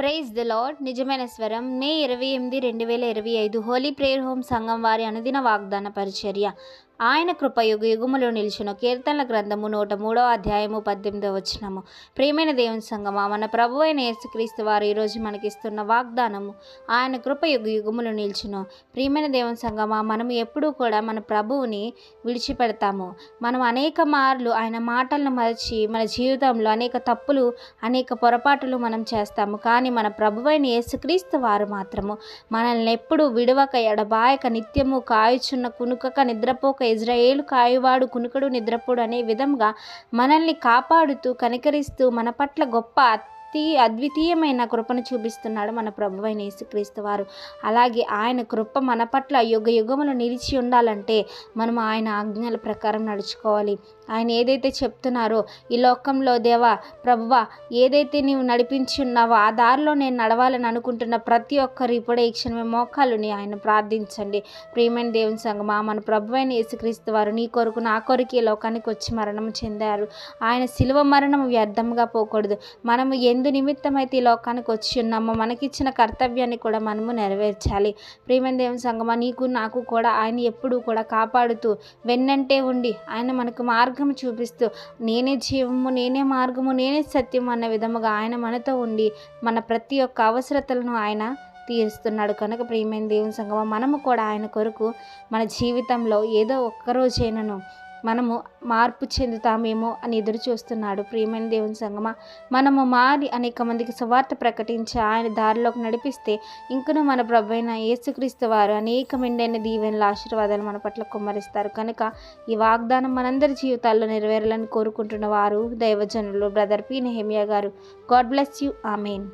Praise the lord. నిజమైన స్వరం మే 28, 2025 Holi prayer home సంఘం వారి అనుదిన వాగ్దాన పరిచర్య. ఆయన కృప యుగ యుగములో నిలిచును. కీర్తనల గ్రంథము 103వ అధ్యాయము 18వ వచనము. ప్రియమైన దేవుని సంగమా, మన ప్రభు అయిన యేసుక్రీస్తు వారు ఈరోజు మనకిస్తున్న వాగ్దానము, ఆయన కృప యుగ యుగములో నిలిచును. ప్రియమైన దేవుని సంగమా, మనం ఎప్పుడూ కూడా మన ప్రభువుని విడిచిపెడతాము. మనం అనేక మార్లు ఆయన మాటలను మరచి మన జీవితంలో అనేక తప్పులు, అనేక పొరపాటులు మనం చేస్తాము. కానీ మన ప్రభు అయిన యేసుక్రీస్తు వారు మాత్రము మనల్ని ఎప్పుడూ విడవక ఎడబాయక నిత్యము కాయుచున్న, కునుకక నిద్రపోక ఇజ్రాయేలు కాయువాడు కునుకడు నిద్రపోడు అనే విధంగా మనల్ని కాపాడుతూ కనికరిస్తూ మన పట్ల గొప్ప అద్వితీయమైన కృపను చూపిస్తున్నాడు మన ప్రభువైన యేసుక్రీస్తు వారు. అలాగే ఆయన కృప మన పట్ల యుగ యుగములు నిలిచి ఉండాలంటే మనం ఆయన ఆజ్ఞల ప్రకారం నడుచుకోవాలి. ఆయన ఏదైతే చెప్తున్నారో, ఈ లోకంలో దేవా ప్రభువా ఏదైతే నీవు నడిపించి ఉన్నావో ఆ దారిలో నేను నడవాలని అనుకుంటున్న ప్రతి ఒక్కరు ఇప్పుడే ఈ క్షణమే మోకాలుని ఆయన ప్రార్థించండి. ప్రియమైన దేవుని సంగమా, మన ప్రభువైన యేసుక్రీస్తు వారు నీ కొరకు నా కొరకు ఈ లోకానికి వచ్చి మరణం చెందారు. ఆయన శిలువ మరణం వ్యర్థంగా పోకూడదు. మనము ఎందు నిమిత్తమైతే ఈ లోకానికి వచ్చి ఉన్నామో మనకిచ్చిన కర్తవ్యాన్ని కూడా మనము నెరవేర్చాలి. ప్రియమైన దేవుని సంగమా, నీకు నాకు కూడా ఆయన ఎప్పుడూ కూడా కాపాడుతూ వెన్నంటే ఉండి ఆయన మనకు మార్గం చూపిస్తూ నేనే జీవము, నేనే మార్గము, నేనే సత్యము అన్న విధముగా ఆయన మనతో ఉండి మన ప్రతి ఒక్క అవసరతలను ఆయన తీరుస్తున్నాడు. కనుక ప్రియమైన దేవుని సంగమా, మనము కూడా ఆయన కొరకు మన జీవితంలో ఏదో ఒక్కరోజైనను మనము మార్పు చెందుతామేమో అని ఎదురు చూస్తున్నాడు. ప్రియమైన దేవుని సంగమా, మనము మారి అనేక మందికి సువార్త ప్రకటించి ఆయన దారిలోకి నడిపిస్తే ఇంకనూ మన ప్రభువైన యేసుక్రీస్తు వారు అనేకమైన దీవెనల ఆశీర్వాదాలు మన పట్ల కుమ్మరిస్తారు. కనుక ఈ వాగ్దానం మనందరి జీవితాల్లో నెరవేరాలని కోరుకుంటున్న వారు దైవజనులు బ్రదర్ పి. నెహెమియా గారు. God bless you. Amen.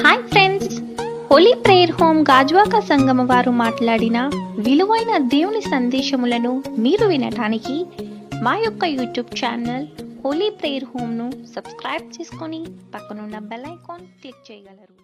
Hi friends, Holi prayer home Gajuwaka సంగమ వారు మాట్లాడిన విలువైన దేవుని సందేశములను మీరు వినటానికి మా యొక్క యూట్యూబ్ ఛానల్ హోలీ ప్రేయర్ హోమ్ను సబ్స్క్రైబ్ చేసుకొని పక్కనున్న బెల్ ఐకాన్ క్లిక్ చేయగలరు.